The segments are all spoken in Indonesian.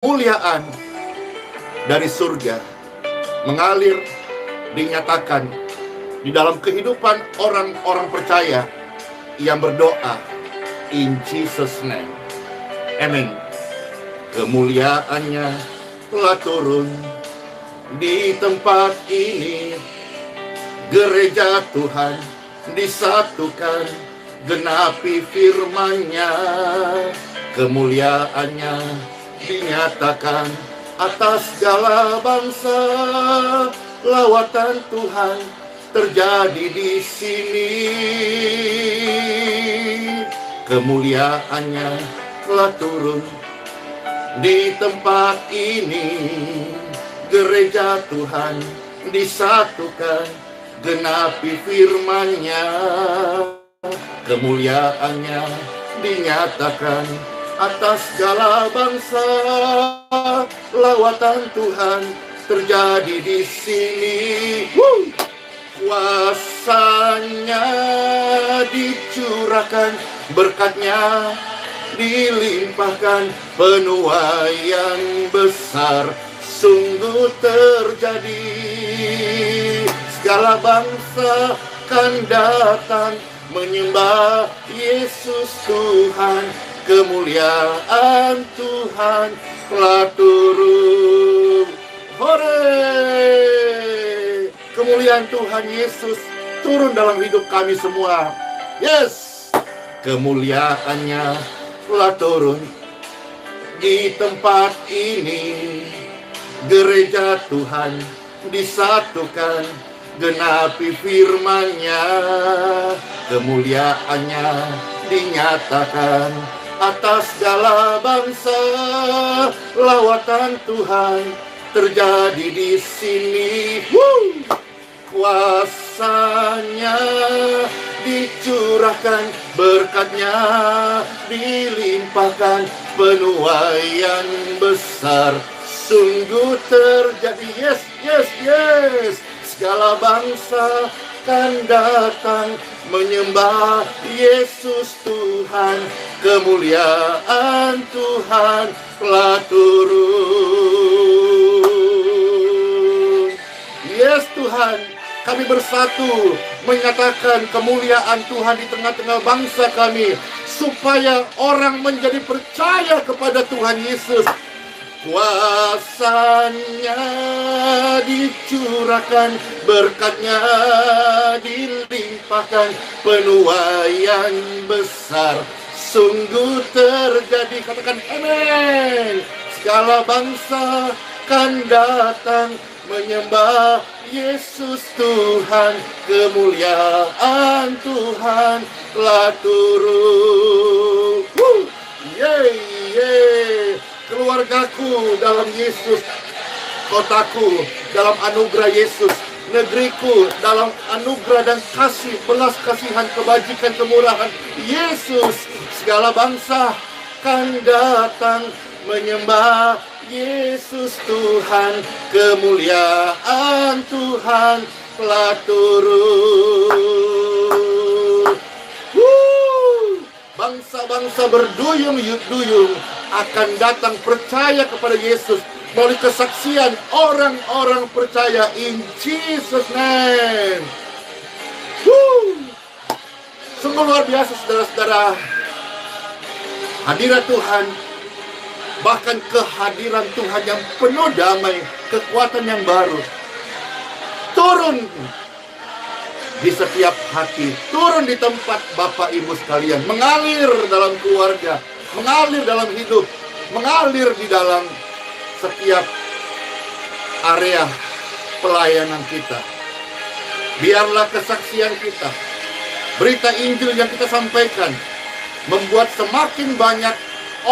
kemuliaan dari surga mengalir, dinyatakan di dalam kehidupan orang-orang percaya yang berdoa in Jesus name. Amen. Kemuliaannya telah turun di tempat ini. Gereja Tuhan disatukan, genapi firman-Nya. Kemuliaannya dinyatakan atas segala bangsa. Lawatan Tuhan terjadi di sini. Kemuliaannya telah turun di tempat ini. Gereja Tuhan disatukan, genapi firman-Nya. Kemuliaannya dinyatakan atas segala bangsa. Lawatan Tuhan terjadi di sini. Kuasanya dicurahkan, berkat-Nya dilimpahkan, penuaian besar sungguh terjadi. Segala bangsa kan datang menyembah Yesus Tuhan. Kemuliaan Tuhan telah turun. Hore! Kemuliaan Tuhan Yesus turun dalam hidup kami semua. Yes! Kemuliaannya telah turun di tempat ini. Gereja Tuhan disatukan, genapi firman-Nya. Kemuliaannya dinyatakan atas segala bangsa. Lawatan Tuhan terjadi di sini. Kuasanya dicurahkan, berkat-Nya dilimpahkan, penuaian besar sungguh terjadi. Yes, yes, yes. Segala bangsa kan datang menyembah Yesus Tuhan. Kemuliaan Tuhan telah turun. Yes Tuhan, kami bersatu menyatakan kemuliaan Tuhan di tengah-tengah bangsa kami, supaya orang menjadi percaya kepada Tuhan Yesus. Kuasanya dicurahkan, berkat-Nya dilimpahkan, penuaian besar sungguh terjadi. Katakan amin. Segala bangsa kan datang menyembah Yesus Tuhan. Kemuliaan Tuhan telah turun. Yeay, yeay. Keluargaku dalam Yesus, kotaku dalam anugerah Yesus, negeriku dalam anugerah dan kasih, belas kasihan, kebajikan, kemurahan Yesus. Segala bangsa kan datang menyembah Yesus Tuhan. Kemuliaan Tuhan telah turun. Bangsa-bangsa berduyun-duyun akan datang percaya kepada Yesus melalui kesaksian orang-orang percaya in Jesus name. Sungguh luar biasa saudara-saudara. Hadirat Tuhan, bahkan kehadiran Tuhan yang penuh damai, kekuatan yang baru turun di setiap hati, turun di tempat Bapak Ibu sekalian, mengalir dalam keluarga, mengalir dalam hidup, mengalir di dalam setiap area pelayanan kita. Biarlah kesaksian kita, berita Injil yang kita sampaikan, membuat semakin banyak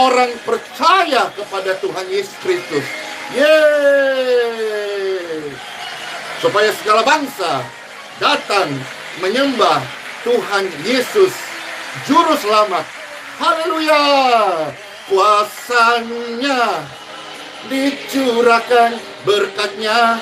orang percaya kepada Tuhan Yesus Kristus. Yeay! Supaya segala bangsa datang menyembah Tuhan Yesus, Juru Selamat. Haleluya! Kuasanya dicurahkan, berkat-Nya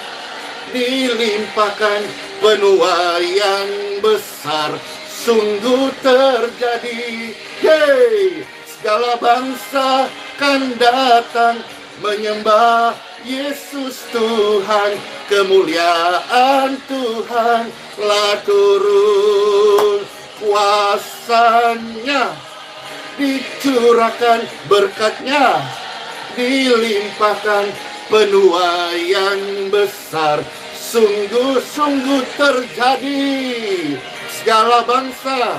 dilimpahkan, penuaian besar sungguh terjadi. Hey, segala bangsa kan datang menyembah Yesus Tuhan, kemuliaan Tuhan telah turun, kuasanya dicurahkan, berkatnya dilimpahkan, penuaian besar sungguh-sungguh terjadi. Segala bangsa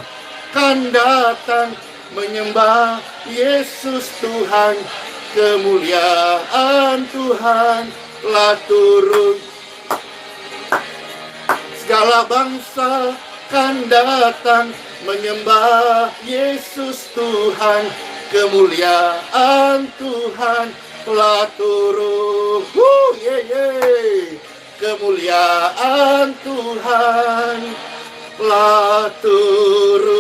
kan datang menyembah Yesus Tuhan, kemuliaan Tuhan telah turun. Segala bangsa kan datang menyembah Yesus Tuhan, kemuliaan Tuhan telah turun. Kemuliaan Tuhan telah turun.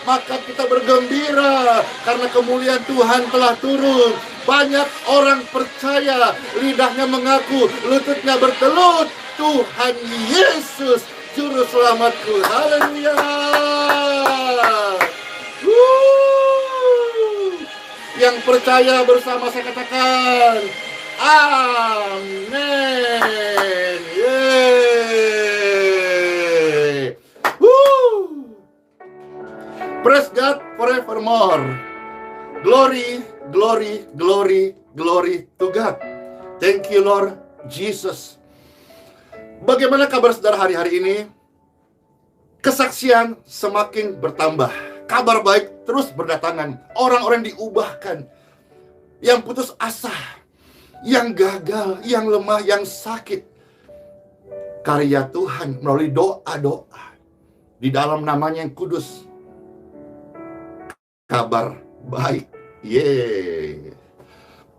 Maka kita bergembira karena kemuliaan Tuhan telah turun. Banyak orang percaya, lidahnya mengaku, lututnya bertelut, Tuhan Yesus Juru Selamatku. Haleluya. Yang percaya bersama saya katakan amin. Yeay. Praise God forevermore. Glory, glory, glory, glory to God. Thank you Lord Jesus. Bagaimana kabar saudara hari-hari ini? Kesaksian semakin bertambah. Kabar baik terus berdatangan. Orang-orang diubahkan. Yang putus asa, yang gagal, yang lemah, yang sakit. Karya Tuhan melalui doa-doa di dalam namanya yang kudus. Kabar baik. Yeay.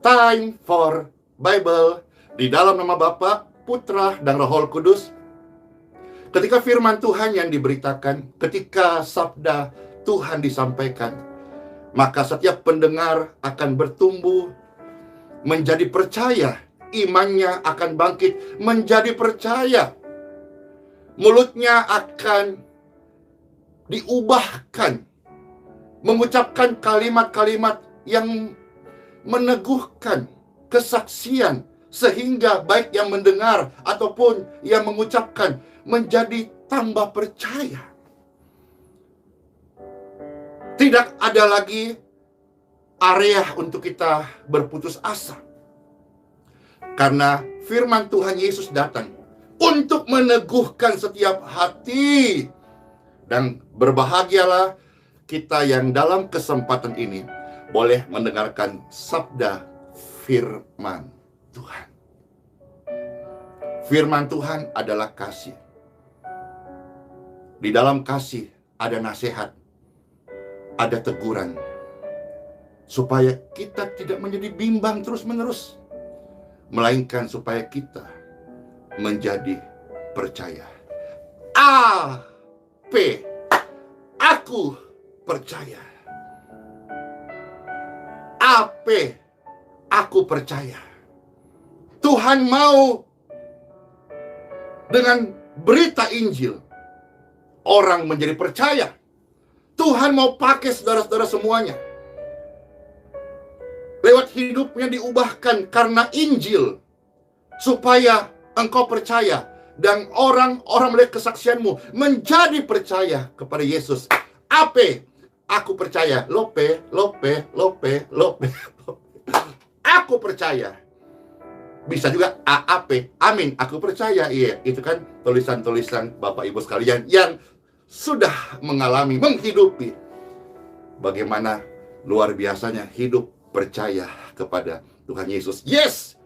Time for Bible. Di dalam nama Bapa, Putra, dan Roh Kudus. Ketika firman Tuhan yang diberitakan, ketika sabda Tuhan disampaikan, maka setiap pendengar akan bertumbuh menjadi percaya. Imannya akan bangkit menjadi percaya. Mulutnya akan diubahkan, mengucapkan kalimat-kalimat yang meneguhkan kesaksian, sehingga baik yang mendengar ataupun yang mengucapkan menjadi tambah percaya. Tidak ada lagi area untuk kita berputus asa. Karena firman Tuhan Yesus datang untuk meneguhkan setiap hati. Dan berbahagialah kita yang dalam kesempatan ini boleh mendengarkan sabda firman Tuhan. Firman Tuhan adalah kasih. Di dalam kasih ada nasihat, ada teguran, supaya kita tidak menjadi bimbang terus-menerus, melainkan supaya kita menjadi percaya. Aku percaya. Aku percaya. Tuhan mau dengan berita Injil orang menjadi percaya. Tuhan mau pakai saudara-saudara semuanya. Lewat hidupnya diubahkan karena Injil, supaya engkau percaya dan orang-orang melihat kesaksianmu menjadi percaya kepada Yesus. Aku percaya. Lope. Aku percaya. Bisa juga AAP. Amin. Aku percaya. Iya, itu kan tulisan-tulisan Bapak Ibu sekalian yang sudah mengalami, menghidupi bagaimana luar biasanya hidup percaya kepada Tuhan Yesus. Yes.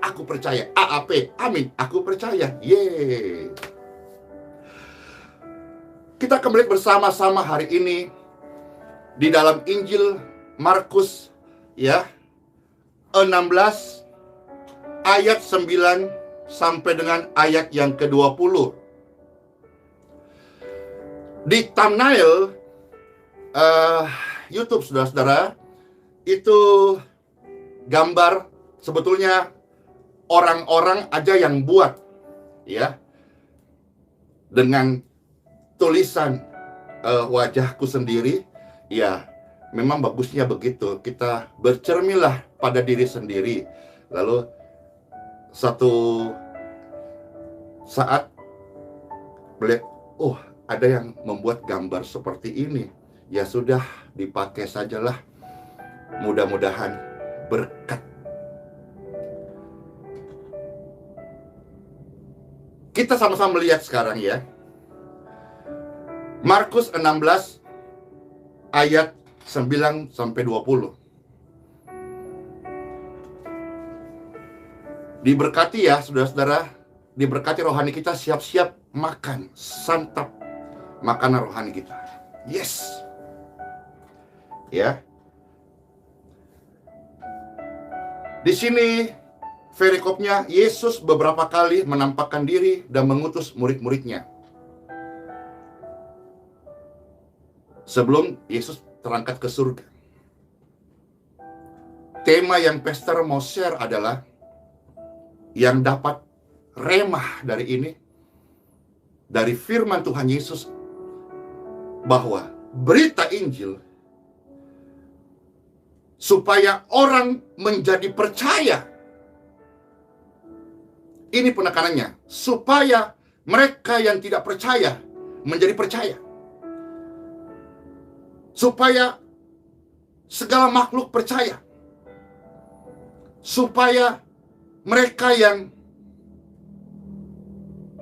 Aku percaya. AAP. Amin. Aku percaya. Yeay. Kita kembali bersama-sama hari ini di dalam Injil Markus, ya, 16 ayat 9 sampai dengan ayat yang ke-20. Di thumbnail YouTube, saudara-saudara, itu gambar sebetulnya orang-orang aja yang buat, ya, dengan tulisan wajahku sendiri, ya, memang bagusnya begitu. Kita bercerminlah pada diri sendiri. Lalu satu saat melihat, oh ada yang membuat gambar seperti ini. Ya sudah, dipakai sajalah. Mudah-mudahan berkat. Kita sama-sama melihat sekarang ya. Markus 16 ayat 9 sampai 20. Diberkati ya saudara-saudara, diberkati rohani kita, siap-siap makan, santap makanan rohani kita. Yes. Ya. Di sini perikopnya, Yesus beberapa kali menampakkan diri dan mengutus murid-muridnya. Sebelum Yesus terangkat ke surga. Tema yang pastor mau share adalah yang dapat remah dari ini, dari firman Tuhan Yesus, bahwa berita Injil supaya orang menjadi percaya. Ini penekanannya, supaya mereka yang tidak percaya menjadi percaya. Supaya segala makhluk percaya. Supaya mereka yang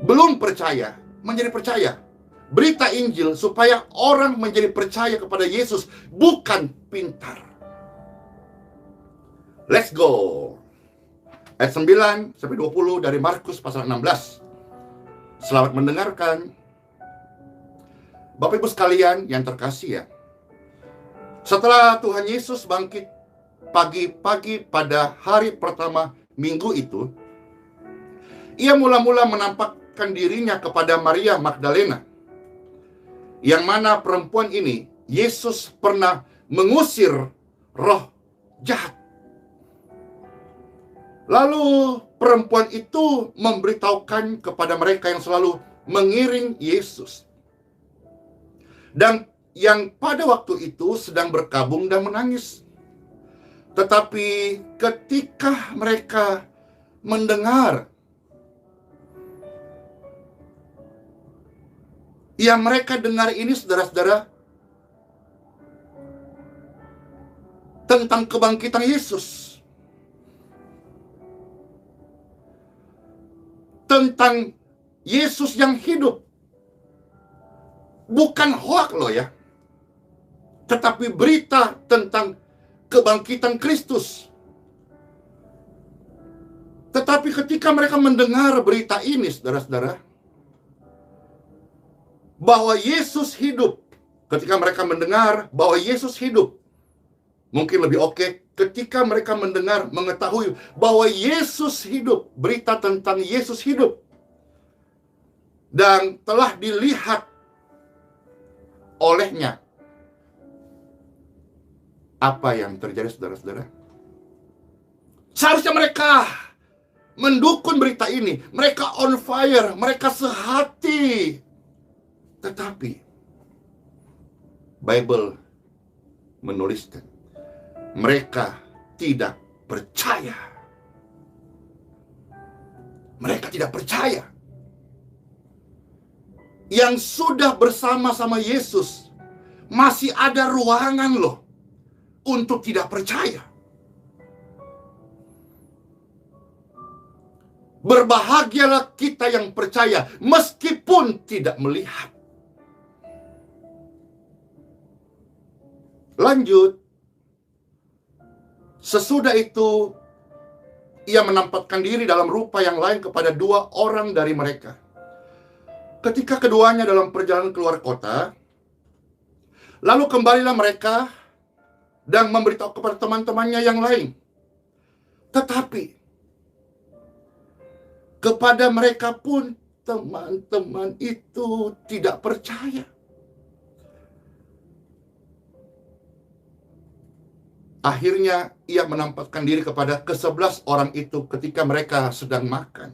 belum percaya menjadi percaya. Berita Injil supaya orang menjadi percaya kepada Yesus, bukan pintar. Let's go. Ayat 9 sampai 20 dari Markus pasal 16. Selamat mendengarkan. Bapak Ibu sekalian yang terkasih ya. Setelah Tuhan Yesus bangkit pagi-pagi pada hari pertama minggu itu, ia mula-mula menampakkan dirinya kepada Maria Magdalena, yang mana perempuan ini Yesus pernah mengusir roh jahat. Lalu perempuan itu memberitahukan kepada mereka yang selalu mengiring Yesus, dan yang pada waktu itu sedang berkabung dan menangis. Tetapi ketika mereka mendengar yang mereka dengar ini, saudara-saudara, tentang kebangkitan Yesus, tentang Yesus yang hidup, bukan hoak loh ya, tetapi berita tentang kebangkitan Kristus. Tetapi ketika mereka mendengar berita ini, saudara-saudara, bahwa Yesus hidup, ketika mereka mendengar bahwa Yesus hidup, mungkin lebih oke ketika mereka mendengar, mengetahui bahwa Yesus hidup, berita tentang Yesus hidup, dan telah dilihat olehnya. Apa yang terjadi, saudara-saudara? Seharusnya mereka mendukung berita ini. Mereka on fire, mereka sehati. Tetapi Bible menuliskan mereka tidak percaya. Mereka tidak percaya. Yang sudah bersama-sama Yesus, masih ada ruangan loh untuk tidak percaya. Berbahagialah kita yang percaya meskipun tidak melihat. Lanjut. Sesudah itu, ia menampakkan diri dalam rupa yang lain kepada dua orang dari mereka. Ketika keduanya dalam perjalanan keluar kota, lalu kembalilah mereka dan memberitahu kepada teman-temannya yang lain. Tetapi kepada mereka pun teman-teman itu tidak percaya. Akhirnya ia menampakkan diri kepada ke-11 orang itu ketika mereka sedang makan.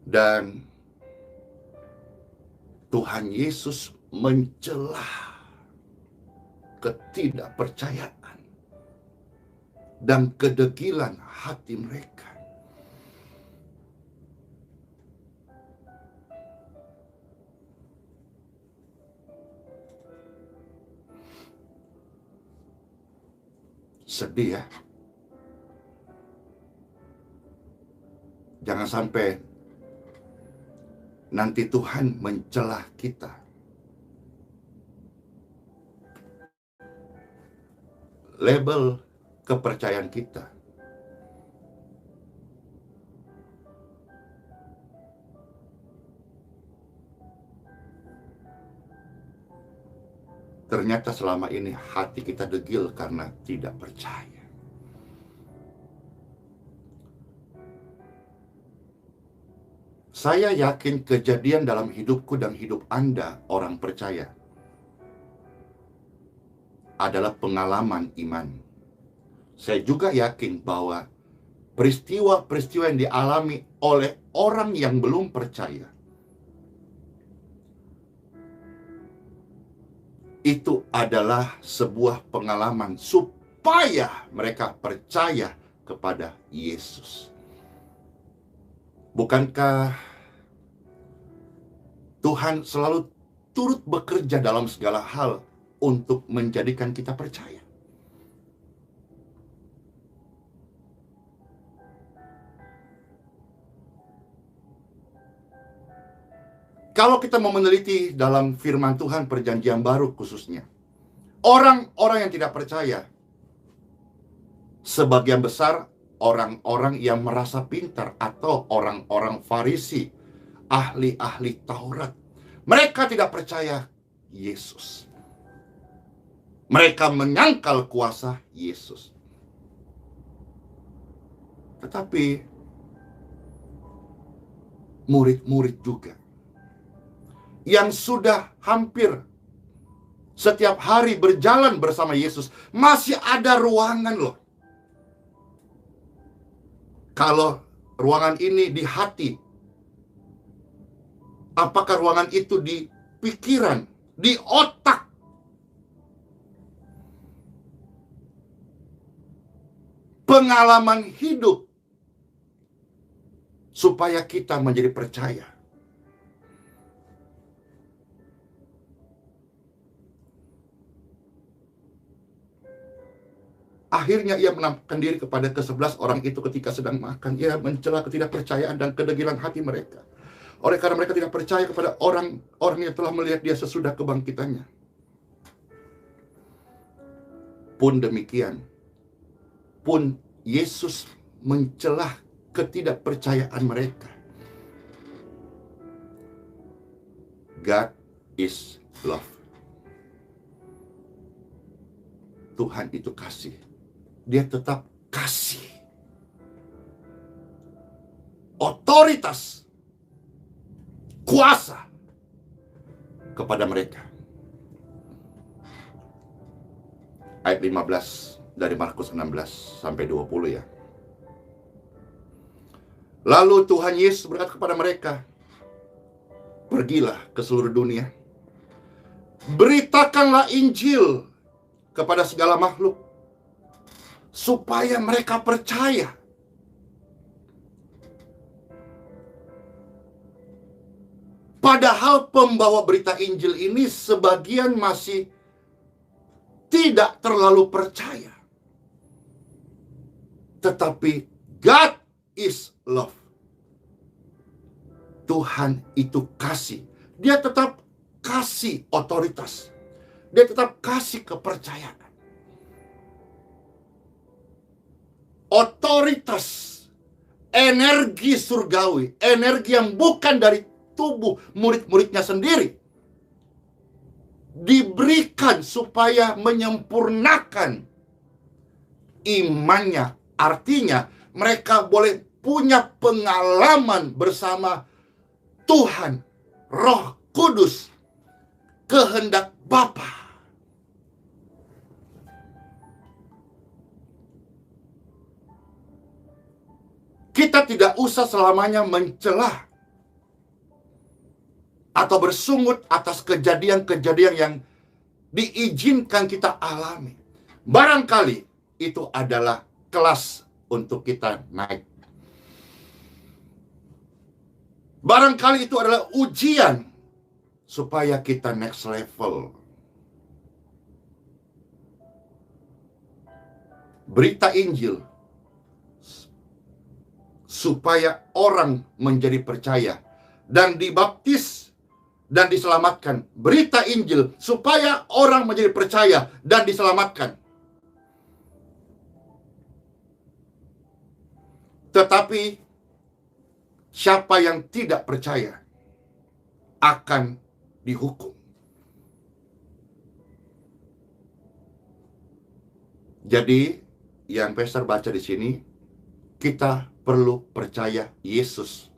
Dan Tuhan Yesus mencela ketidakpercayaan dan kedegilan hati mereka. Sedih ya. Jangan sampai nanti Tuhan mencela kita. Label kepercayaan kita. Ternyata selama ini hati kita degil karena tidak percaya. Saya yakin kejadian dalam hidupku dan hidup Anda, orang percaya, adalah pengalaman iman. Saya juga yakin bahwa peristiwa-peristiwa yang dialami oleh orang yang belum percaya itu adalah sebuah pengalaman supaya mereka percaya kepada Yesus. Bukankah Tuhan selalu turut bekerja dalam segala hal untuk menjadikan kita percaya? Kalau kita mau meneliti dalam firman Tuhan perjanjian baru khususnya, orang-orang yang tidak percaya, sebagian besar orang-orang yang merasa pintar atau orang-orang Farisi, ahli-ahli Taurat. Mereka tidak percaya Yesus. Mereka menyangkal kuasa Yesus. Tetapi murid-murid juga yang sudah hampir setiap hari berjalan bersama Yesus, masih ada ruangan loh. Kalau ruangan ini di hati, apakah ruangan itu di pikiran, di otak? Pengalaman hidup supaya kita menjadi percaya. Akhirnya ia menampakkan diri kepada ke-11 orang itu ketika sedang makan. Ia mencela ketidakpercayaan dan kedegilan hati mereka. Oleh karena mereka tidak percaya kepada orang yang telah melihat dia sesudah kebangkitannya. Pun demikian, pun Yesus mencela ketidakpercayaan mereka. God is love. Tuhan itu kasih. Dia tetap kasih otoritas, kuasa kepada mereka. Ayat 15 dari Markus 16 sampai 20 ya. Lalu Tuhan Yesus berkata kepada mereka, pergilah ke seluruh dunia, beritakanlah Injil kepada segala makhluk, supaya mereka percaya. Padahal pembawa berita Injil ini sebagian masih tidak terlalu percaya. Tetapi God is love. Tuhan itu kasih. Dia tetap kasih otoritas. Dia tetap kasih kepercayaan. Otoritas, energi surgawi, energi yang bukan dari tubuh murid-muridnya sendiri, diberikan supaya menyempurnakan imannya. Artinya mereka boleh punya pengalaman bersama Tuhan, Roh Kudus, kehendak Bapa. Kita tidak usah selamanya mencela atau bersungut atas kejadian-kejadian yang diizinkan kita alami. Barangkali itu adalah kelas untuk kita naik. Barangkali itu adalah ujian supaya kita next level. Berita Injil supaya orang menjadi percaya dan dibaptis dan diselamatkan. Berita Injil supaya orang menjadi percaya dan diselamatkan. Tetapi siapa yang tidak percaya akan dihukum. Jadi, yang Pastor baca di sini, kita perlu percaya Yesus.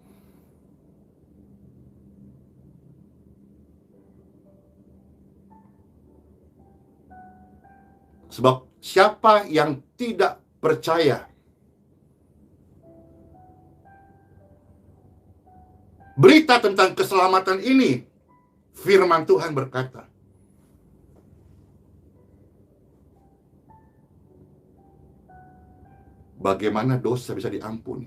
Sebab siapa yang tidak percaya berita tentang keselamatan ini, firman Tuhan berkata, bagaimana dosa bisa diampuni?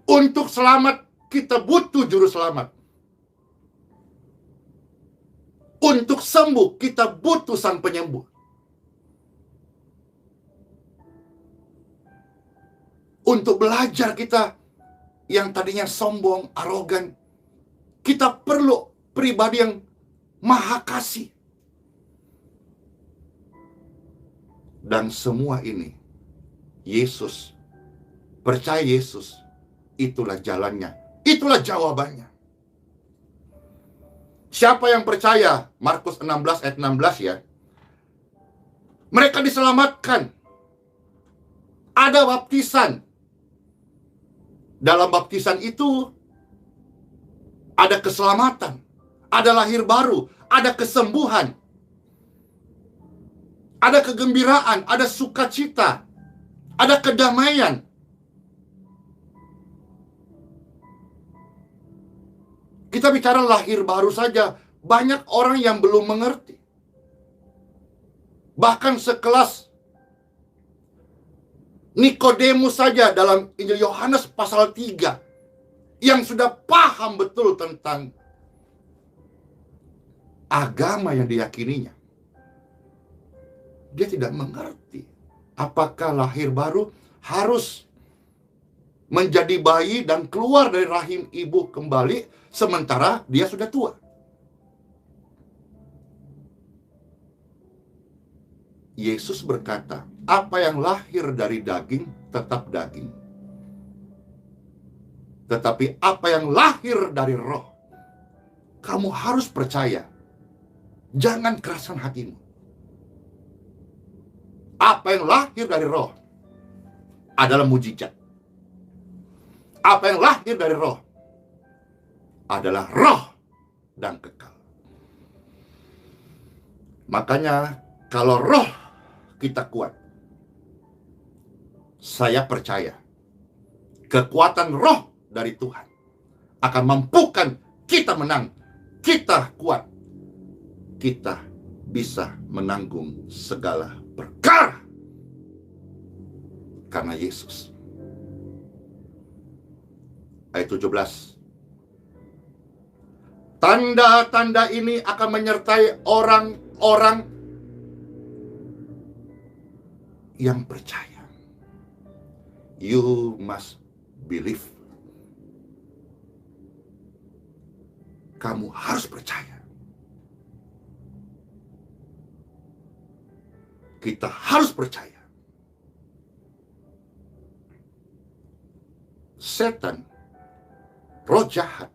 Untuk selamat, kita butuh juru selamat. Untuk sembuh, kita butuh sang penyembuh. Untuk belajar kita yang tadinya sombong, arogan, kita perlu pribadi yang maha kasih. Dan semua ini, Yesus, percaya Yesus, itulah jalannya, itulah jawabannya. Siapa yang percaya, Markus 16 ayat 16 ya, mereka diselamatkan. Ada baptisan. Dalam baptisan itu, ada keselamatan, ada lahir baru, ada kesembuhan, ada kegembiraan, ada sukacita, ada kedamaian. Kita bicara lahir baru saja, banyak orang yang belum mengerti. Bahkan sekelas Nikodemus saja dalam Injil Yohanes pasal 3 yang sudah paham betul tentang agama yang diyakininya. Dia tidak mengerti apakah lahir baru harus menjadi bayi dan keluar dari rahim ibu kembali sementara dia sudah tua. Yesus berkata, apa yang lahir dari daging tetap daging. Tetapi apa yang lahir dari roh, kamu harus percaya. Jangan keraskan hatimu. Apa yang lahir dari roh adalah mujizat. Apa yang lahir dari roh adalah roh dan kekal. Makanya kalau roh kita kuat, saya percaya kekuatan roh dari Tuhan akan mampukan kita menang, kita kuat, kita bisa menanggung segala perkara karena Yesus. Ayat 17. Tanda-tanda ini akan menyertai orang-orang yang percaya. You must believe. Kamu harus percaya. Kita harus percaya. Setan, roh jahat,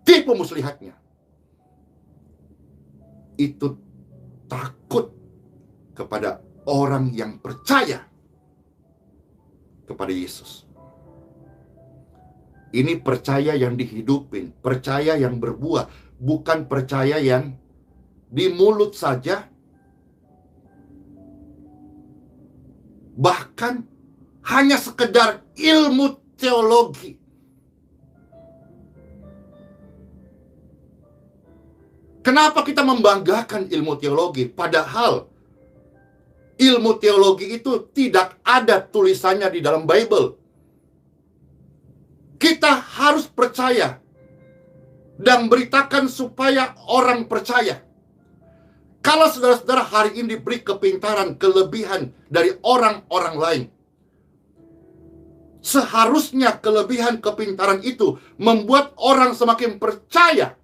tipu muslihatnya, itu takut kepada orang yang percaya kepada Yesus. Ini percaya yang dihidupin, percaya yang berbuah, bukan percaya yang di mulut saja. Bahkan hanya sekedar ilmu teologi. Kenapa kita membanggakan ilmu teologi? Padahal ilmu teologi itu tidak ada tulisannya di dalam Bible. Kita harus percaya dan beritakan supaya orang percaya. Kalau saudara-saudara hari ini diberi kepintaran, kelebihan dari orang-orang lain, seharusnya kelebihan kepintaran itu membuat orang semakin percaya.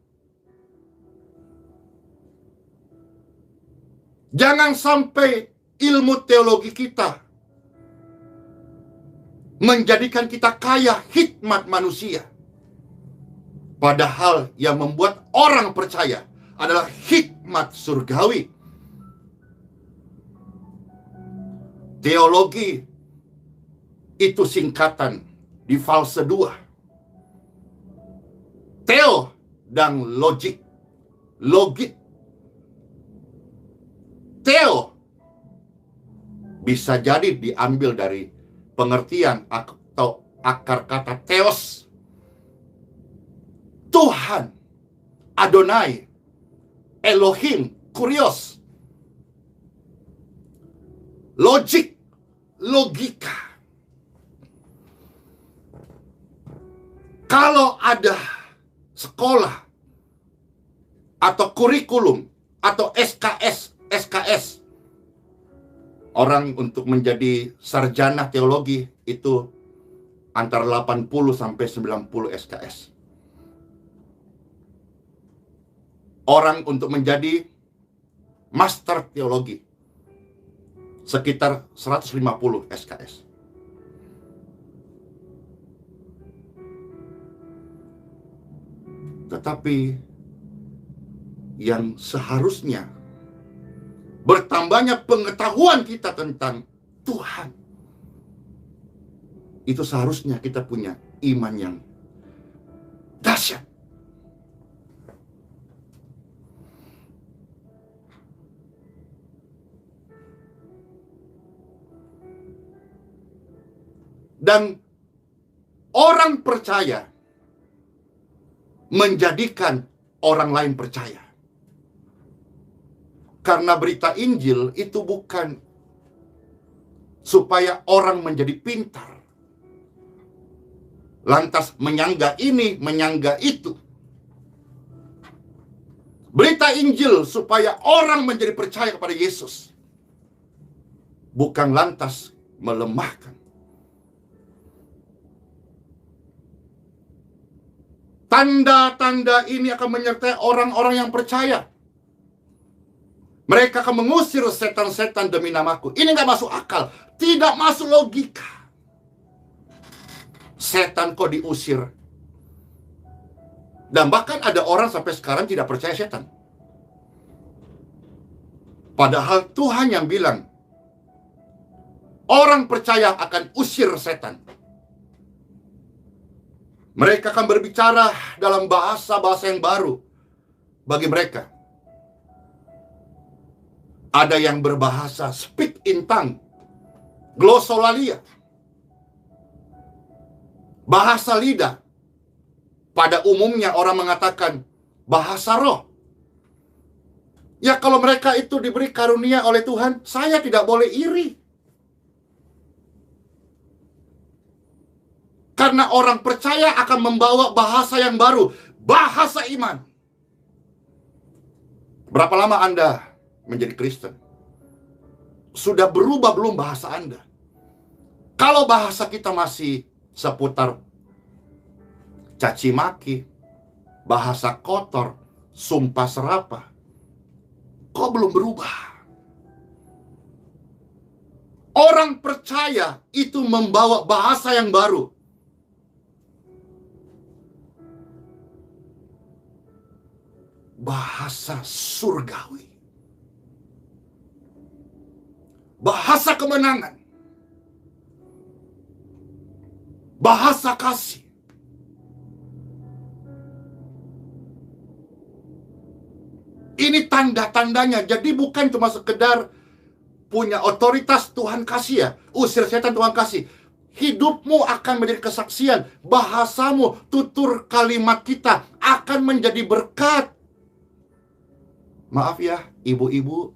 Jangan sampai ilmu teologi kita menjadikan kita kaya hikmat manusia. Padahal yang membuat orang percaya adalah hikmat surgawi. Teologi itu singkatan di fase 2. Theo dan logik. Logik. Theo bisa jadi diambil dari pengertian atau akar kata theos. Tuhan, Adonai, Elohim, Kurios. Logik, logika. Kalau ada sekolah atau kurikulum atau SKS, orang untuk menjadi sarjana teologi itu antara 80 sampai 90 SKS. Orang untuk menjadi master teologi sekitar 150 SKS. Tetapi yang seharusnya bertambahnya pengetahuan kita tentang Tuhan, itu seharusnya kita punya iman yang dahsyat. Dan orang percaya menjadikan orang lain percaya. Karena berita Injil itu bukan supaya orang menjadi pintar, lantas menyangga ini, menyangga itu. Berita Injil supaya orang menjadi percaya kepada Yesus, bukan lantas melemahkan. Tanda-tanda ini akan menyertai orang-orang yang percaya. Mereka akan mengusir setan-setan demi namaku. Ini nggak masuk akal. Tidak masuk logika. Setan kok diusir? Dan bahkan ada orang sampai sekarang tidak percaya setan. Padahal Tuhan yang bilang, orang percaya akan usir setan. Mereka akan berbicara dalam bahasa-bahasa yang baru bagi mereka. Ada yang berbahasa speak in tongue, glossolalia, bahasa lidah. Pada umumnya orang mengatakan bahasa roh. Ya kalau mereka itu diberi karunia oleh Tuhan, saya tidak boleh iri. Karena orang percaya akan membawa bahasa yang baru, bahasa iman. Berapa lama Anda menjadi Kristen? Sudah berubah belum bahasa Anda? Kalau bahasa kita masih seputar caci maki, bahasa kotor, sumpah serapah, kok belum berubah? Orang percaya itu membawa bahasa yang baru. Bahasa surgawi. Bahasa kemenangan. Bahasa kasih. Ini tanda-tandanya. Jadi bukan cuma sekedar punya otoritas Tuhan kasih ya. Usir setan Tuhan kasih. Hidupmu akan menjadi kesaksian. Bahasamu, tutur kalimat kita akan menjadi berkat. Maaf ya, ibu-ibu,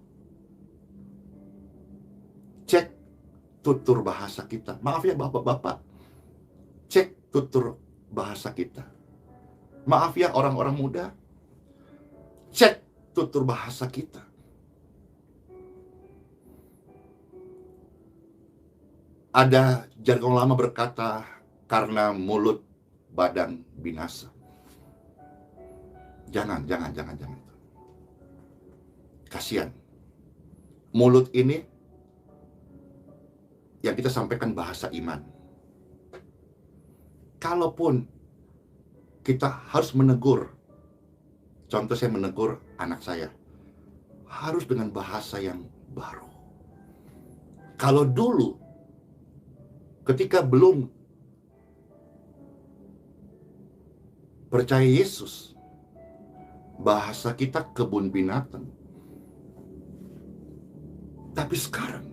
cek tutur bahasa kita. Maaf ya bapak-bapak, cek tutur bahasa kita. Maaf ya orang-orang muda, cek tutur bahasa kita. Ada jargon lama berkata, karena mulut badan binasa. Jangan. Kasihan. Mulut ini yang kita sampaikan bahasa iman. Kalaupun kita harus menegur, contoh saya menegur anak saya, harus dengan bahasa yang baru. Kalau dulu, ketika belum percaya Yesus, bahasa kita kebun binatang. Tapi sekarang,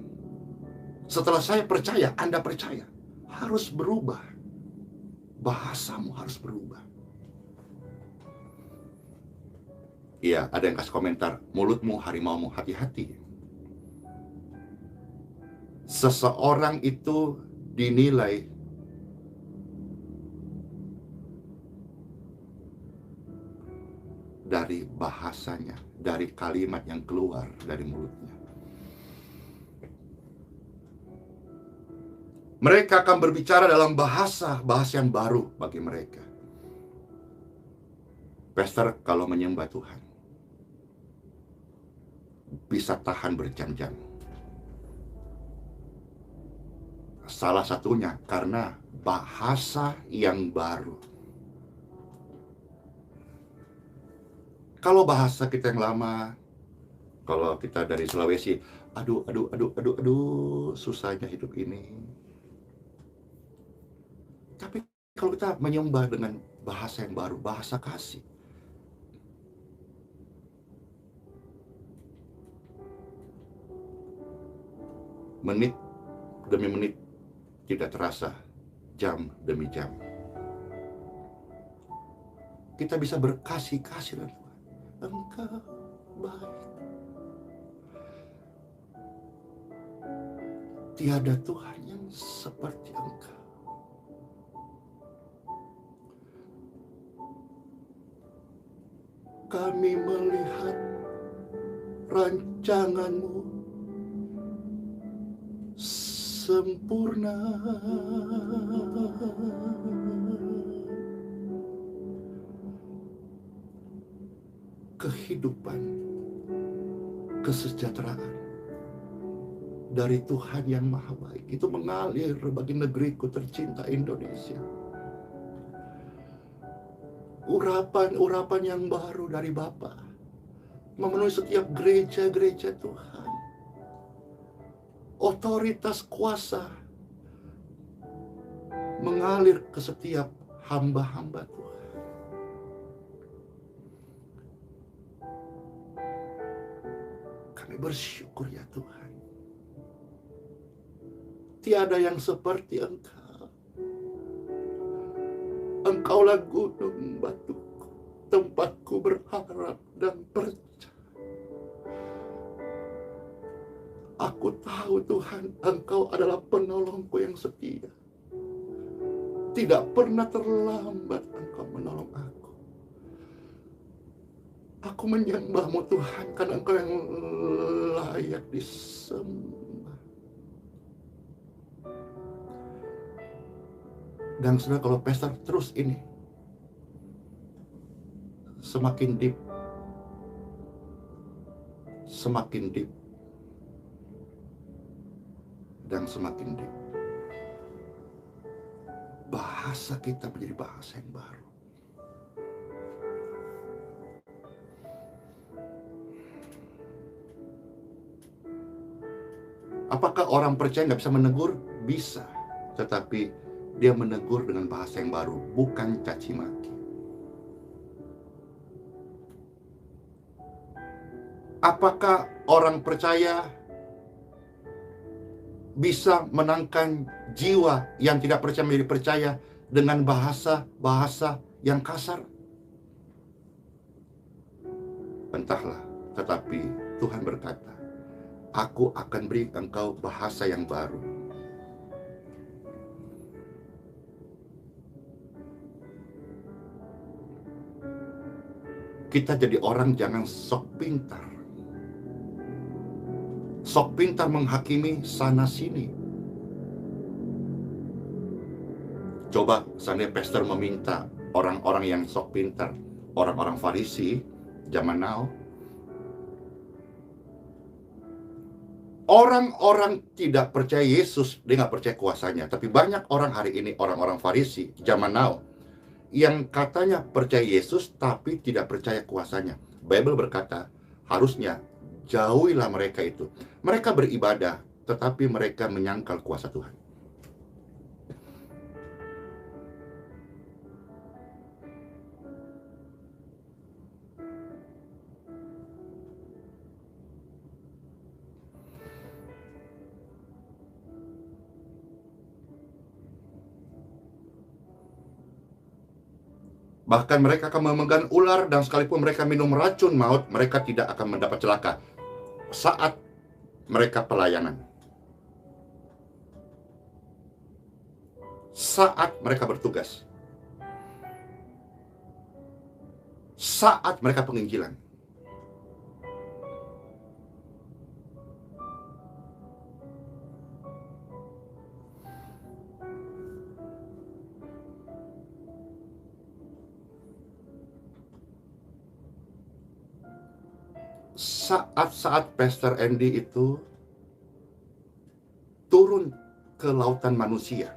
setelah saya percaya, Anda percaya, harus berubah. Bahasamu harus berubah. Iya, ada yang kasih komentar, mulutmu harimaumu, hati-hati. Seseorang itu dinilai dari bahasanya, dari kalimat yang keluar dari mulutnya. Mereka akan berbicara dalam bahasa yang baru bagi mereka. Pastor kalau menyembah Tuhan bisa tahan berjam-jam. Salah satunya karena bahasa yang baru. Kalau bahasa kita yang lama, kalau kita dari Sulawesi, aduh, susahnya hidup ini. Tapi kalau kita menyembah dengan bahasa yang baru, bahasa kasih, menit demi menit tidak terasa, jam demi jam. Kita bisa berkasih-kasih dengan Tuhan. Engkau baik. Tiada Tuhan yang seperti Engkau. Kami melihat rancangan-Mu sempurna. Kehidupan, kesejahteraan dari Tuhan yang Maha Baik itu mengalir bagi negeriku tercinta Indonesia. Urapan-urapan yang baru dari Bapa memenuhi setiap gereja-gereja Tuhan. Otoritas kuasa mengalir ke setiap hamba-hamba Tuhan. Kami bersyukur ya Tuhan. Tiada yang seperti Engkau. Engkaulah gunung batuku, tempatku berharap dan percaya. Aku tahu Tuhan, Engkau adalah penolongku yang setia. Tidak pernah terlambat Engkau menolong aku. Aku menyembah-Mu Tuhan, karena Engkau yang layak disembah. Dan saudara, kalau pastor terus ini semakin deep, dan semakin deep, bahasa kita menjadi bahasa yang baru. Apakah orang percaya nggak bisa menegur? Bisa, tetapi dia menegur dengan bahasa yang baru, bukan caci maki. Apakah orang percaya bisa menangkan jiwa yang tidak percaya menjadi percaya dengan bahasa-bahasa yang kasar? Entahlah, tetapi Tuhan berkata, aku akan beri engkau bahasa yang baru. Kita jadi orang jangan sok pintar. Sok pintar menghakimi sana sini. Coba seandainya pastor meminta orang-orang yang sok pintar, orang-orang Farisi zaman now, orang-orang tidak percaya Yesus, dia nggak percaya kuasanya. Tapi banyak orang hari ini, orang-orang Farisi zaman now, yang katanya percaya Yesus tapi tidak percaya kuasanya. Bible berkata, harusnya jauhilah mereka itu. Mereka beribadah, tetapi mereka menyangkal kuasa Tuhan. Bahkan mereka akan memegang ular, dan sekalipun mereka minum racun maut, mereka tidak akan mendapat celaka saat mereka pelayanan. Saat mereka bertugas. Saat mereka penginjilan. Saat-saat Pastor Andy itu turun ke lautan manusia,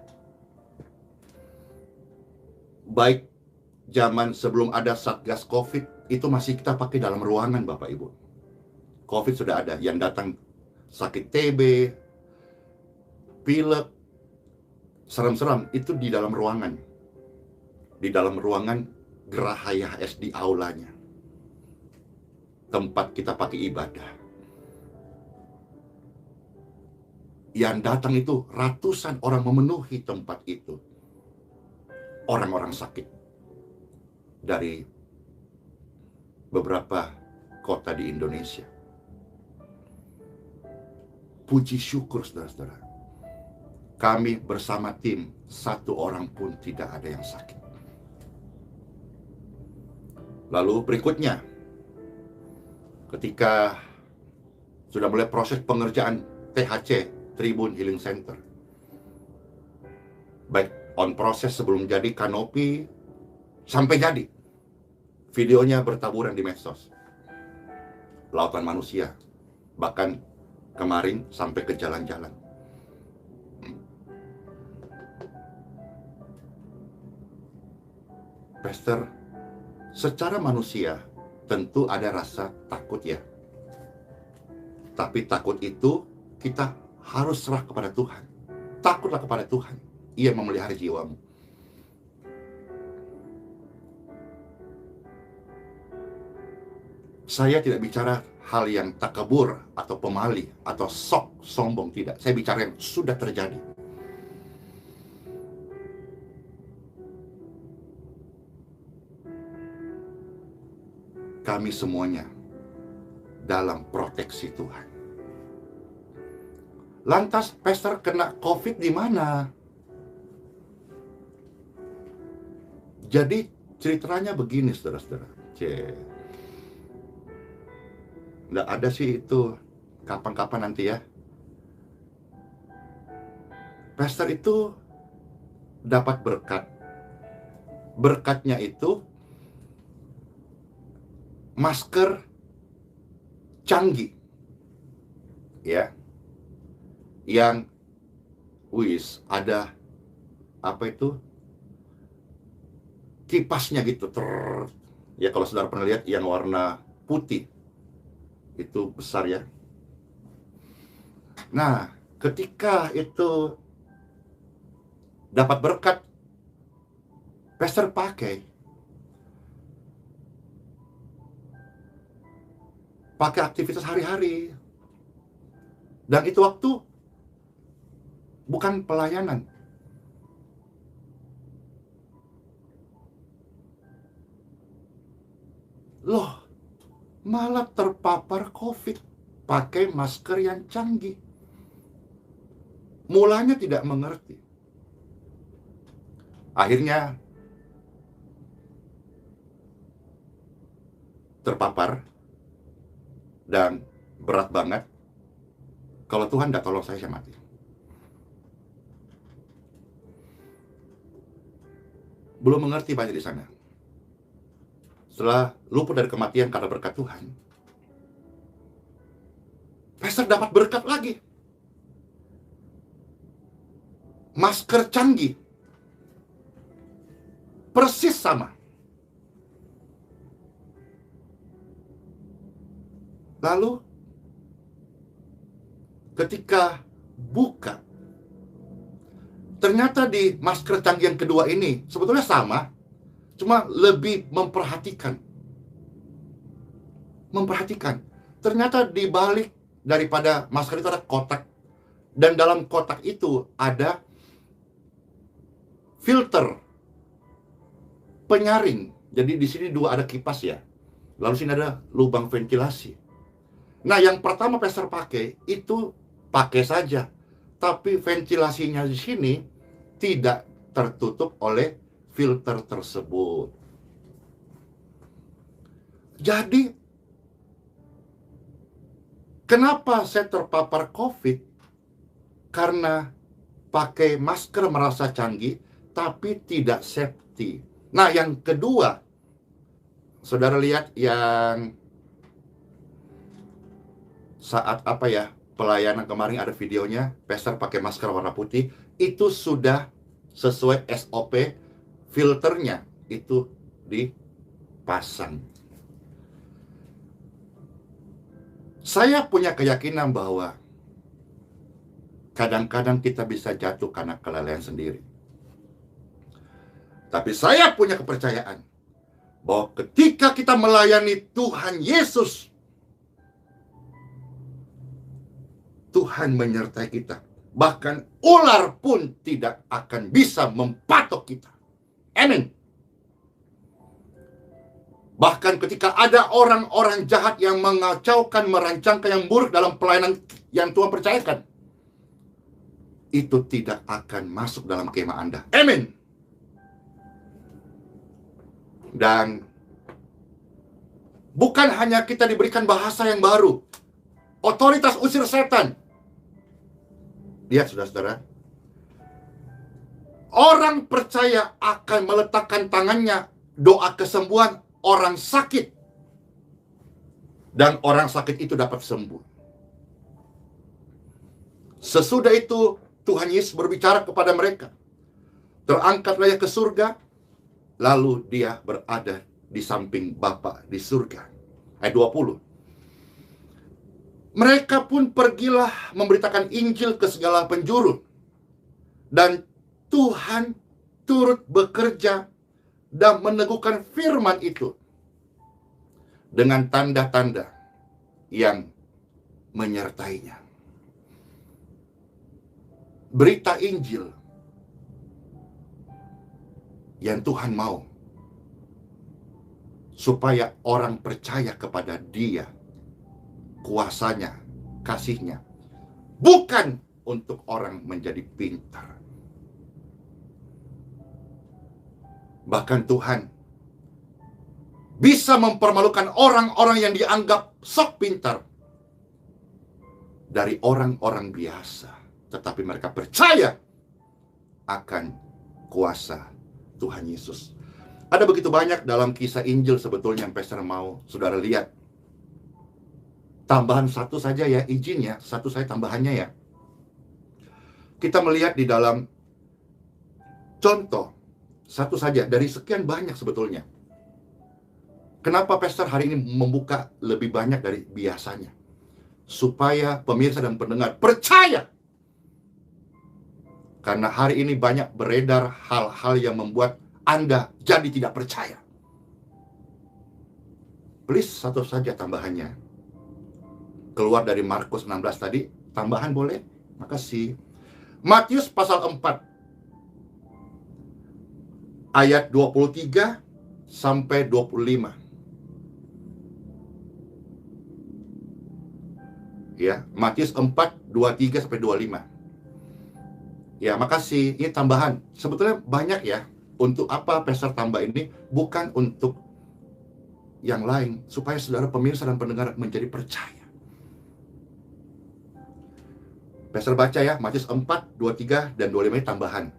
baik zaman sebelum ada Satgas COVID, itu masih kita pakai dalam ruangan, Bapak Ibu. COVID sudah ada, yang datang sakit TB, pilek, seram-seram, itu di dalam ruangan. Di dalam ruangan Geraha YHS di aulanya. Tempat kita pakai ibadah. Yang datang itu ratusan orang memenuhi tempat itu. Orang-orang sakit. Dari beberapa kota di Indonesia. Puji syukur, saudara-saudara. Kami bersama tim, satu orang pun tidak ada yang sakit. Lalu berikutnya, ketika sudah mulai proses pengerjaan THC, Tribun Healing Center, baik on proses sebelum jadi kanopi, sampai jadi, videonya bertaburan di medsos. Lautan manusia, bahkan kemarin sampai ke jalan-jalan. Pastor, secara manusia tentu ada rasa takut ya. Tapi takut itu kita harus serah kepada Tuhan. Takutlah kepada Tuhan. Ia memelihara jiwamu. Saya tidak bicara hal yang takabur atau pemali atau sok sombong, tidak. Saya bicara yang sudah terjadi. Kami semuanya dalam proteksi Tuhan. Lantas pastor kena COVID di mana? Jadi ceritanya begini, saudara-saudara. Nggak ada sih itu, kapan-kapan nanti ya. Pastor itu dapat berkat. Berkatnya itu masker canggih, ya, yang ada apa itu, kipasnya gitu, ya, kalau saudara pernah lihat yang warna putih itu besar ya. Nah, ketika itu dapat berkat, pastor pakai aktivitas hari-hari. Dan itu waktu bukan pelayanan. Loh, malah terpapar COVID pakai masker yang canggih. Mulanya tidak mengerti. Akhirnya terpapar dan berat banget. Kalau Tuhan tidak tolong saya mati. Belum mengerti banyak di sana. Setelah luput dari kematian karena berkat Tuhan, pastor dapat berkat lagi. Masker canggih. Persis sama. Lalu, ketika buka, ternyata di masker canggih yang kedua ini sebetulnya sama, cuma lebih memperhatikan. Ternyata di balik daripada masker itu ada kotak, dan dalam kotak itu ada filter penyaring. Jadi di sini dua ada kipas ya. Lalu sini ada lubang ventilasi. Nah, yang pertama pastor pakai itu pakai saja, tapi ventilasinya di sini tidak tertutup oleh filter tersebut. Jadi, kenapa saya terpapar COVID? Karena pakai masker merasa canggih, tapi tidak safety. Nah, yang kedua, saudara lihat yang saat pelayanan kemarin ada videonya, pastor pakai masker warna putih, itu sudah sesuai SOP, filternya itu dipasang. Saya punya keyakinan bahwa kadang-kadang kita bisa jatuh karena kelalaian sendiri. Tapi saya punya kepercayaan bahwa ketika kita melayani Tuhan Yesus, Tuhan menyertai kita. Bahkan ular pun tidak akan bisa mempatok kita. Amin. Bahkan ketika ada orang-orang jahat yang mengacaukan, merancangkan yang buruk dalam pelayanan yang Tuhan percayakan, itu tidak akan masuk dalam kemah Anda. Amin. Dan bukan hanya kita diberikan bahasa yang baru, otoritas usir setan. Lihat saudara-saudara, orang percaya akan meletakkan tangannya, doa kesembuhan orang sakit, dan orang sakit itu dapat sembuh. Sesudah itu Tuhan Yesus berbicara kepada mereka, terangkatlah ia ke surga, lalu dia berada di samping Bapa di surga. Ayat 20. Mereka pun pergilah memberitakan Injil ke segala penjuru. Dan Tuhan turut bekerja dan meneguhkan firman itu dengan tanda-tanda yang menyertainya. Berita Injil yang Tuhan mau supaya orang percaya kepada Dia, kuasanya, kasihnya, bukan untuk orang menjadi pintar. Bahkan Tuhan bisa mempermalukan orang-orang yang dianggap sok pintar dari orang-orang biasa, tetapi mereka percaya akan kuasa Tuhan Yesus. Ada begitu banyak dalam kisah Injil sebetulnya yang pastor mau saudara lihat. Tambahan satu saja ya, izin ya, satu saya tambahannya ya. Kita melihat di dalam contoh, satu saja dari sekian banyak sebetulnya. Kenapa pastor hari ini membuka lebih banyak dari biasanya? Supaya pemirsa dan pendengar percaya. Karena hari ini banyak beredar hal-hal yang membuat Anda jadi tidak percaya. Please, satu saja tambahannya. Keluar dari Markus 16 tadi, tambahan boleh? Makasih. Matius pasal 4 ayat 23 sampai 25. Ya, Matius 4 23 sampai 25. Ya, makasih. Ini tambahan. Sebetulnya banyak ya. Untuk apa Pastor tambah ini? Bukan untuk yang lain, supaya saudara pemirsa dan pendengar menjadi percaya. Pastor baca ya, Matius 4, 23 dan 25 ini tambahan.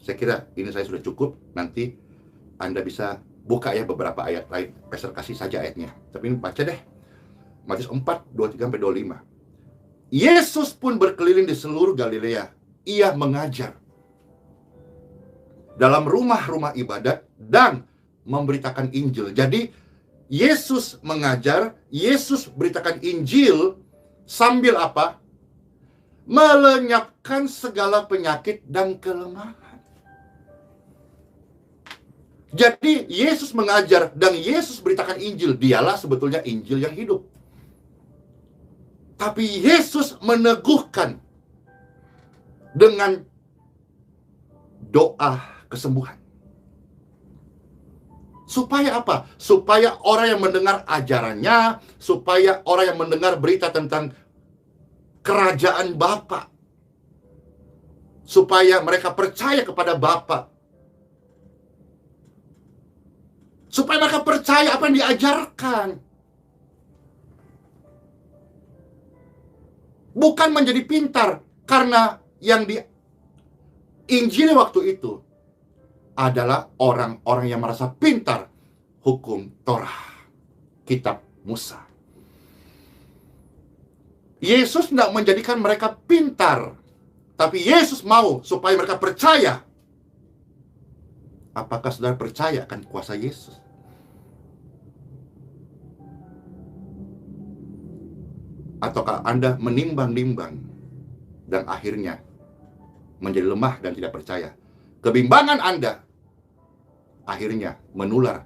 Saya kira ini saya sudah cukup. Nanti Anda bisa buka ya beberapa ayat lain. Pastor kasih saja ayatnya. Tapi ini baca deh. Matius 4, 23 sampai 25. Yesus pun berkeliling di seluruh Galilea. Ia mengajar dalam rumah-rumah ibadat dan memberitakan Injil. Jadi Yesus mengajar, Yesus beritakan Injil sambil apa? Melenyapkan segala penyakit dan kelemahan. Jadi Yesus mengajar dan Yesus beritakan Injil. Dialah sebetulnya Injil yang hidup. Tapi Yesus meneguhkan dengan doa kesembuhan. Supaya apa? Supaya orang yang mendengar ajarannya, supaya orang yang mendengar berita tentang kerajaan Bapa, supaya mereka percaya kepada Bapa, supaya mereka percaya apa yang diajarkan. Bukan menjadi pintar, karena yang di Injil waktu itu adalah orang-orang yang merasa pintar hukum Torah, kitab Musa. Yesus tidak menjadikan mereka pintar, tapi Yesus mau supaya mereka percaya. Apakah saudara percaya akan kuasa Yesus? Ataukah Anda menimbang-nimbang dan akhirnya menjadi lemah dan tidak percaya? Kebimbangan Anda akhirnya menular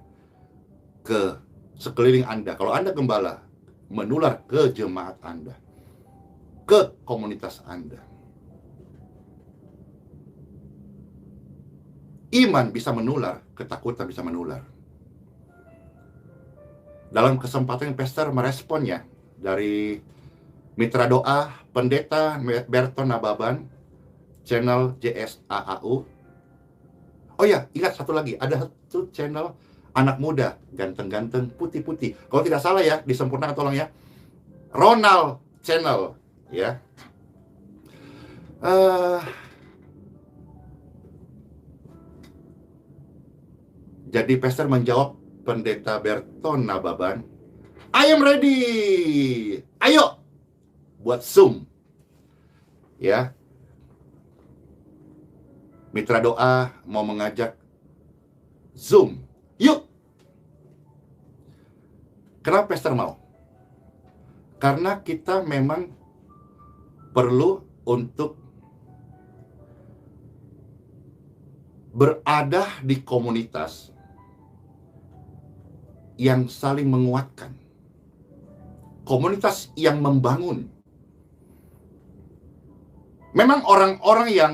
ke sekeliling Anda. Kalau Anda gembala, menular ke jemaat Anda, ke komunitas Anda. Iman bisa menular, ketakutan bisa menular. Dalam kesempatan yang Pastor meresponnya dari mitra doa Pendeta Berton Nababan, channel JSAAU. Oh ya, ingat satu lagi, ada satu channel anak muda, ganteng-ganteng, putih-putih. Kalau tidak salah ya, disempurnakan tolong ya. Ronald Channel, ya. Jadi Pastor menjawab Pendeta Berton Nababan, I am ready. Ayo buat Zoom. Ya. Mitra doa mau mengajak Zoom. Yuk. Kenapa Pastor mau? Karena kita memang perlu untuk berada di komunitas yang saling menguatkan. Komunitas yang membangun. Memang orang-orang yang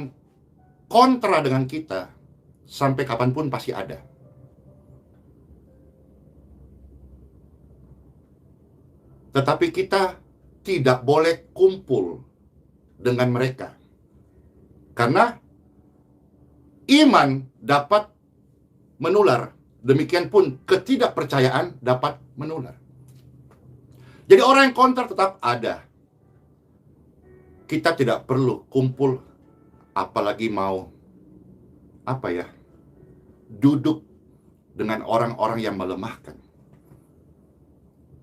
kontra dengan kita sampai kapanpun pasti ada. Tetapi kita tidak boleh kumpul dengan mereka. Karena iman dapat menular. Demikian pun ketidakpercayaan dapat menular. Jadi orang yang kontra tetap ada. Kita tidak perlu kumpul, apalagi mau duduk dengan orang-orang yang melemahkan.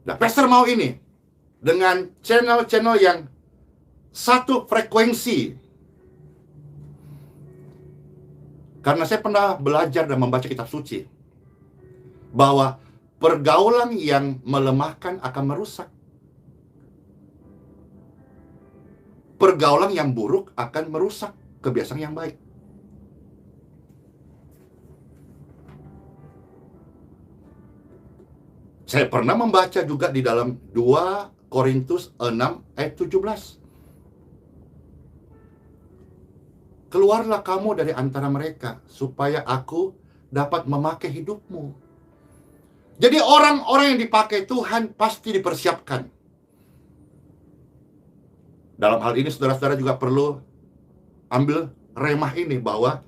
Nah, Pastor mau ini dengan channel-channel yang satu frekuensi. Karena saya pernah belajar dan membaca kitab suci bahwa pergaulan yang melemahkan akan merusak. Pergaulan yang buruk akan merusak kebiasaan yang baik. Saya pernah membaca juga di dalam 2 Korintus 6 ayat 17. keluarlah kamu dari antara mereka, supaya aku dapat memakai hidupmu. Jadi orang-orang yang dipakai Tuhan pasti dipersiapkan. Dalam hal ini saudara-saudara juga perlu ambil remah ini, bahwa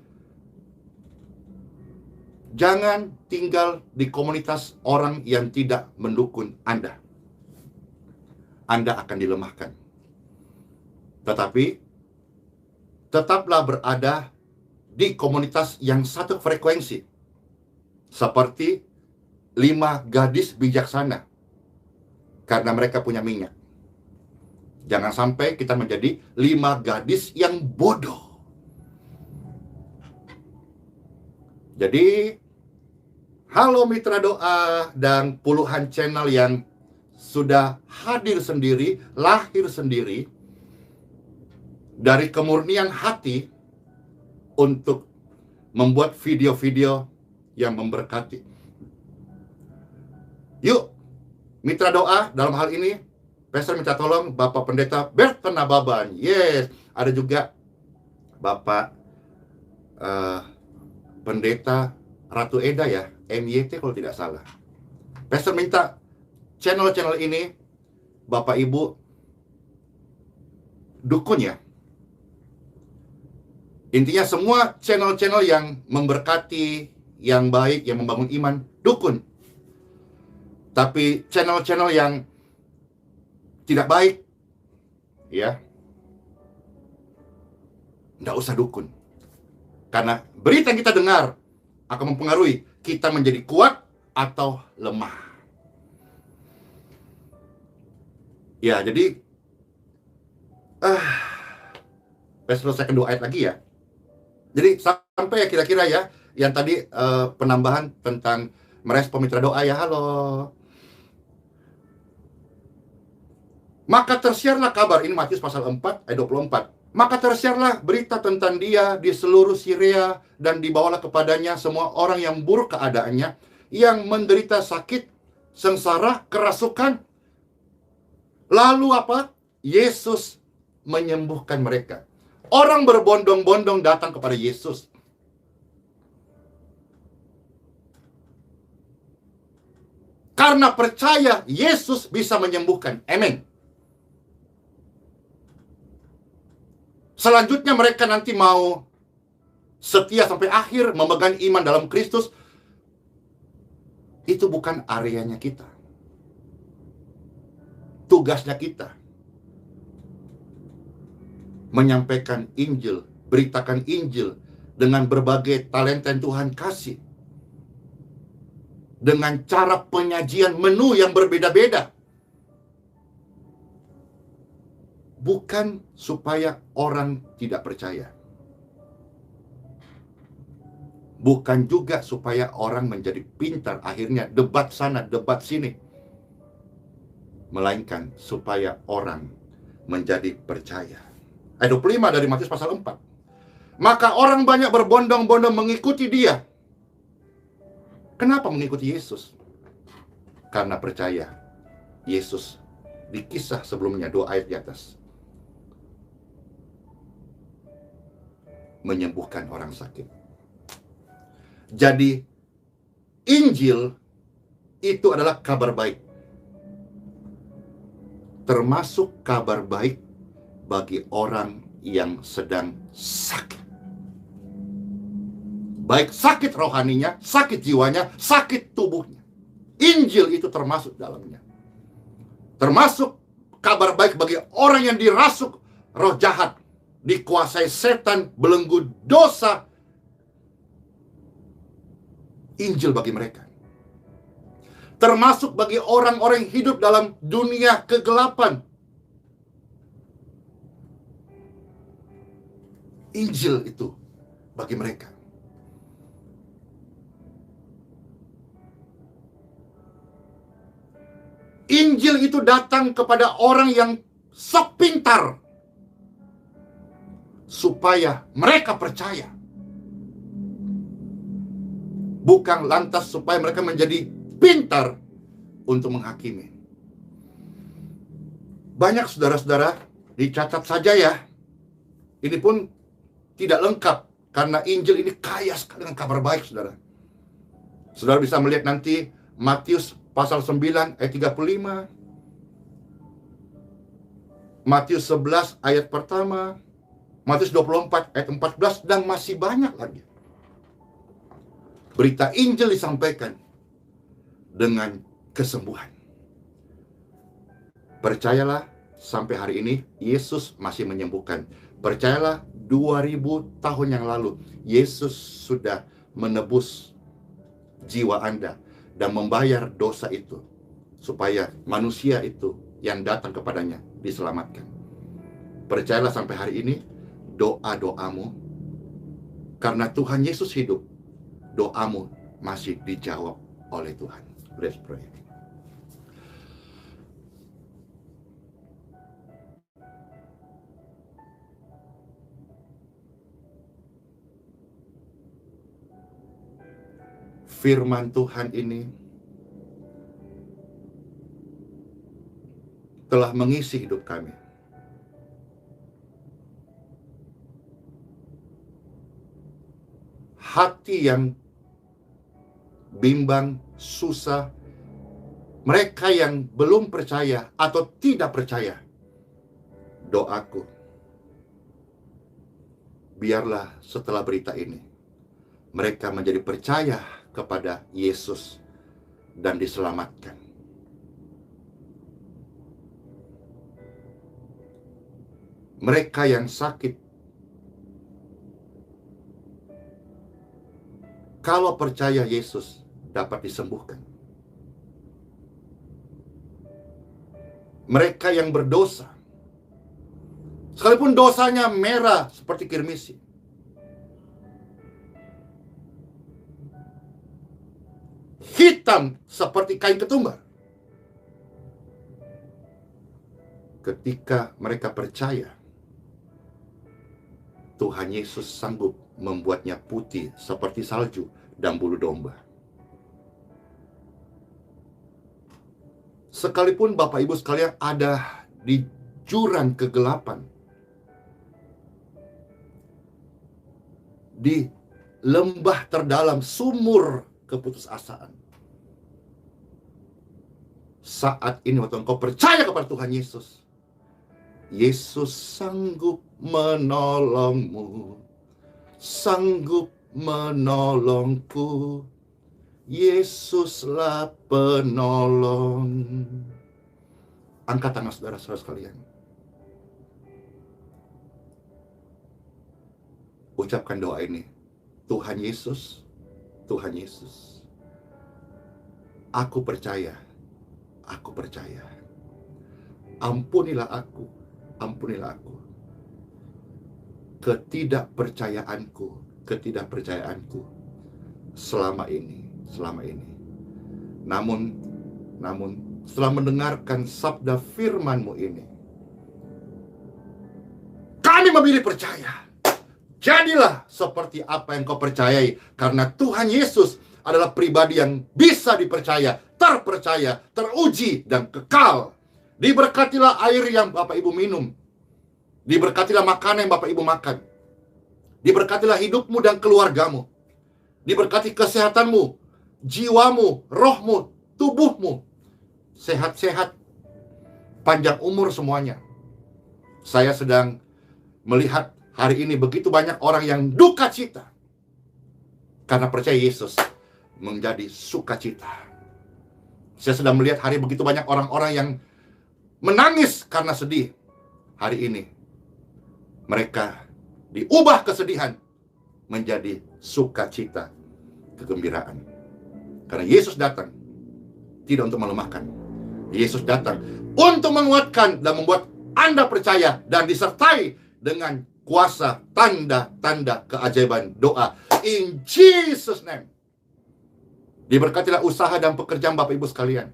jangan tinggal di komunitas orang yang tidak mendukung Anda. Anda akan dilemahkan. Tetapi tetaplah berada di komunitas yang satu frekuensi, seperti 5 gadis bijaksana, karena mereka punya minyak. Jangan sampai kita menjadi 5 gadis yang bodoh. Jadi, halo mitra doa dan puluhan channel yang sudah hadir sendiri, lahir sendiri dari kemurnian hati untuk membuat video-video yang memberkati. Yuk, mitra doa dalam hal ini, Pastor minta tolong Bapak Pendeta Berton Nababan. Yes, ada juga Bapak Pendeta Ratu Eda ya, MYT kalau tidak salah. Pastor minta channel-channel ini Bapak Ibu dukun ya. Intinya semua channel-channel yang memberkati, yang baik, yang membangun iman, dukun. Tapi channel-channel yang tidak baik, ya, nggak usah dukun. Karena berita yang kita dengar akan mempengaruhi kita menjadi kuat atau lemah. Ya, jadi saya selesaikan 2 ayat lagi ya. Jadi sampai ya kira-kira ya, yang tadi penambahan tentang merespon mitra doa ya, halo. Maka tersiarlah kabar, ini Matius pasal 4 ayat 24. Maka tersiarlah berita tentang dia di seluruh Syria, dan dibawalah kepadanya semua orang yang buruk keadaannya, yang menderita sakit, sengsara, kerasukan. Lalu apa? Yesus menyembuhkan mereka. Orang berbondong-bondong datang kepada Yesus. Karena percaya Yesus bisa menyembuhkan. Amin. Selanjutnya mereka nanti mau setia sampai akhir, memegang iman dalam Kristus. Itu bukan areanya kita. Tugasnya kita menyampaikan Injil, beritakan Injil dengan berbagai talenta yang Tuhan kasih. Dengan cara penyajian menu yang berbeda-beda. Bukan supaya orang tidak percaya. Bukan juga supaya orang menjadi pintar, akhirnya debat sana, debat sini. Melainkan supaya orang menjadi percaya. Ayat 25 dari Matius pasal 4. Maka orang banyak berbondong-bondong mengikuti dia. Kenapa mengikuti Yesus? Karena percaya Yesus di kisah sebelumnya, 2 ayat di atas, menyembuhkan orang sakit. Jadi Injil itu adalah kabar baik. Termasuk kabar baik bagi orang yang sedang sakit. Baik sakit rohaninya, sakit jiwanya, sakit tubuhnya. Injil itu termasuk dalamnya. Termasuk kabar baik bagi orang yang dirasuk roh jahat, dikuasai setan, belenggu dosa. Injil bagi mereka. Termasuk bagi orang-orang yang hidup dalam dunia kegelapan. Injil itu bagi mereka. Injil itu datang kepada orang yang sok pintar, supaya mereka percaya. Bukan lantas supaya mereka menjadi pintar untuk menghakimi. Banyak saudara-saudara, dicatat saja ya. Ini pun tidak lengkap, karena Injil ini kaya sekali dengan kabar baik, saudara. Saudara bisa melihat nanti Matius pasal 9 ayat 35, Matius 11 ayat pertama, Matius 24 ayat 14, dan masih banyak lagi. Berita Injil disampaikan dengan kesembuhan. Percayalah, sampai hari ini Yesus masih menyembuhkan. Percayalah, 2000 tahun yang lalu Yesus sudah menebus jiwa Anda dan membayar dosa itu, supaya manusia itu yang datang kepadanya diselamatkan. Percayalah, sampai hari ini doa-doamu, karena Tuhan Yesus hidup, doamu masih dijawab oleh Tuhan. Let's pray. Firman Tuhan ini telah mengisi hidup kami. Hati yang bimbang, susah, mereka yang belum percaya atau tidak percaya, doaku, biarlah setelah berita ini mereka menjadi percaya kepada Yesus dan diselamatkan. Mereka yang sakit, kalau percaya Yesus, dapat disembuhkan. Mereka yang berdosa, sekalipun dosanya merah seperti kirmisi, hitam seperti kain ketumbar, ketika mereka percaya, Tuhan Yesus sanggup membuatnya putih seperti salju dan bulu domba. Sekalipun Bapak Ibu sekalian ada di jurang kegelapan, di lembah terdalam sumur keputusasaan, saat ini waktu engkau percaya kepada Tuhan Yesus, Yesus sanggup menolongmu, sanggup menolongku. Yesuslah penolong. Angkat tangan saudara-saudara sekalian. Ucapkan doa ini. Tuhan Yesus, Tuhan Yesus, aku percaya, aku percaya. Ampunilah aku, ampunilah aku. Ketidakpercayaanku selama ini. Namun setelah mendengarkan sabda firman-Mu ini, kami memilih percaya. Jadilah seperti apa yang kau percayai, karena Tuhan Yesus adalah pribadi yang bisa dipercaya, terpercaya, teruji, dan kekal. Diberkatilah air yang Bapak Ibu minum. Diberkatilah makanan yang Bapak Ibu makan. Diberkatilah hidupmu dan keluargamu. Diberkati kesehatanmu, jiwamu, rohmu, tubuhmu. Sehat-sehat, panjang umur semuanya. Saya sedang melihat hari ini begitu banyak orang yang duka cita karena percaya Yesus menjadi sukacita. Saya sedang melihat hari begitu banyak orang-orang yang menangis karena sedih. Hari ini mereka diubah kesedihan menjadi sukacita, kegembiraan. Karena Yesus datang tidak untuk melemahkan. Yesus datang untuk menguatkan dan membuat Anda percaya dan disertai dengan kuasa, tanda-tanda keajaiban doa. In Jesus' name. Diberkatilah usaha dan pekerjaan Bapak Ibu sekalian.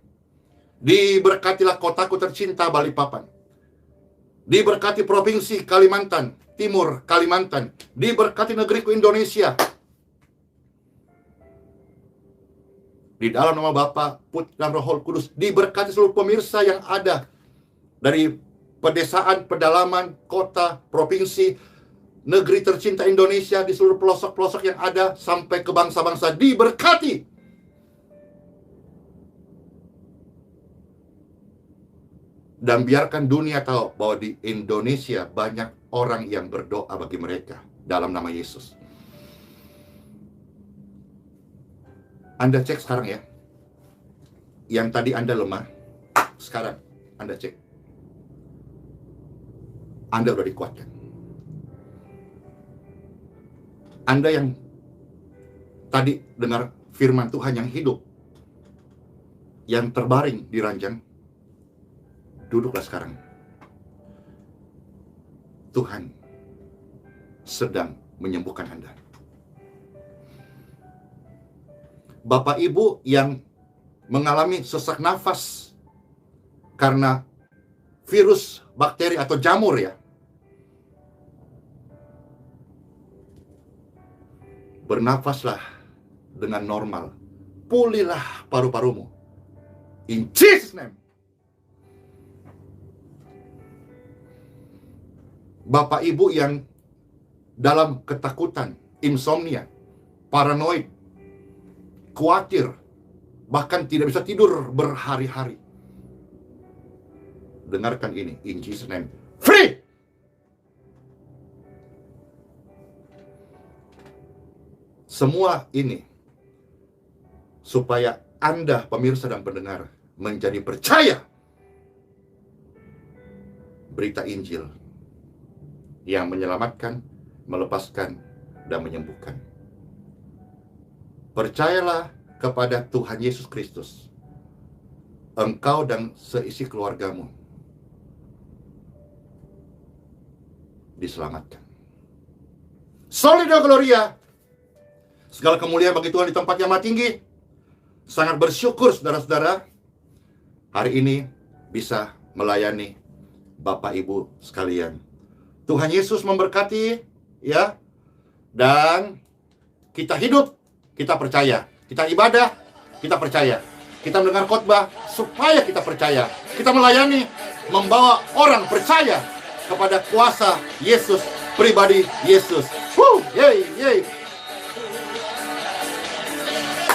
Diberkatilah kotaku tercinta Balikpapan. Diberkati provinsi Kalimantan Timur, Kalimantan. Diberkati negeriku Indonesia. Di dalam nama Bapa, Putra, dan Roh Kudus. Diberkati seluruh pemirsa yang ada dari pedesaan, pedalaman, kota, provinsi, negeri tercinta Indonesia di seluruh pelosok-pelosok yang ada, sampai ke bangsa-bangsa diberkati. Dan biarkan dunia tahu bahwa di Indonesia banyak orang yang berdoa bagi mereka dalam nama Yesus. Anda cek sekarang ya. Yang tadi Anda lemah, sekarang Anda cek. Anda sudah dikuatkan. Anda yang tadi dengar firman Tuhan yang hidup, yang terbaring di ranjang, duduklah sekarang. Tuhan sedang menyembuhkan Anda. Bapak Ibu yang mengalami sesak nafas karena virus, bakteri atau jamur ya, bernafaslah dengan normal. Pulihlah paru-parumu. In Jesus' name. Bapak Ibu yang dalam ketakutan, insomnia, paranoid, khawatir, bahkan tidak bisa tidur berhari-hari. Dengarkan ini, in Jesus' name. Free! Semua ini supaya Anda, pemirsa dan pendengar, menjadi percaya berita Injil yang menyelamatkan, melepaskan, dan menyembuhkan. Percayalah kepada Tuhan Yesus Kristus. Engkau dan seisi keluargamu diselamatkan. Soli Deo Gloria. Segala kemuliaan bagi Tuhan di tempat yang maha tinggi. Sangat bersyukur saudara-saudara hari ini bisa melayani Bapak Ibu sekalian. Tuhan Yesus memberkati ya. Dan kita hidup, kita percaya. Kita ibadah, kita percaya. Kita mendengar khotbah supaya kita percaya. Kita melayani, membawa orang percaya kepada kuasa Yesus, pribadi Yesus. Yeay, yeay.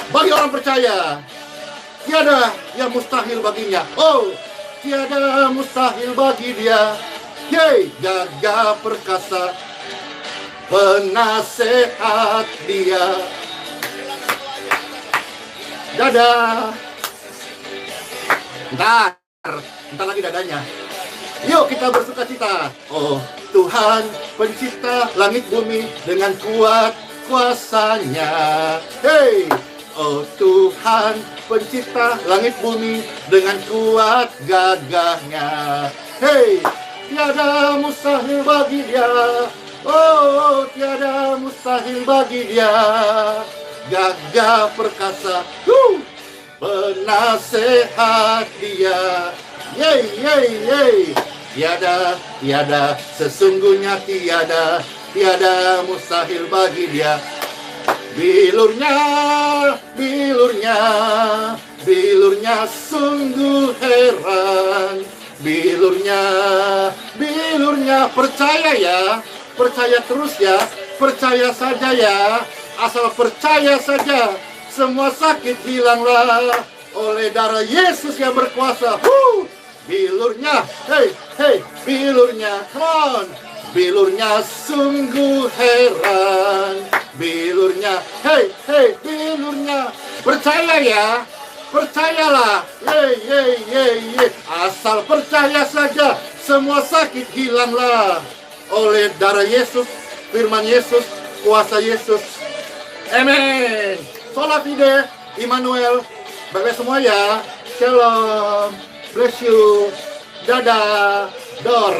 Bagi orang percaya, tiada yang mustahil baginya. Oh, tiada mustahil bagi dia. Yeay, gagah perkasa, penasehat dia. Dadah. Ntar lagi dadanya. Yuk kita bersuka cita. Oh Tuhan pencipta langit bumi dengan kuat kuasanya. Hey, oh Tuhan pencipta langit bumi dengan kuat gagahnya. Hey, tiada mustahil bagi dia. Oh, tiada mustahil bagi dia. Gagah perkasa, penasehat dia. Yeay, yeay, yeay. Tiada, sesungguhnya tiada mustahil bagi dia. Bilurnya sungguh heran. Bilurnya percaya ya, percaya terus ya, percaya saja ya, asal percaya saja, semua sakit hilanglah oleh darah Yesus yang berkuasa. Bilurnya, hey, bilurnya, come on. Bilurnya sungguh heran. Bilurnya, hey, bilurnya. Percaya ya, percayalah. Yeay. Asal percaya saja, semua sakit hilanglah oleh darah Yesus, firman Yesus, kuasa Yesus. Amen. Sola fide, Immanuel. Bye-bye semua ya. Shalom. Bless you. Dadah. Dor.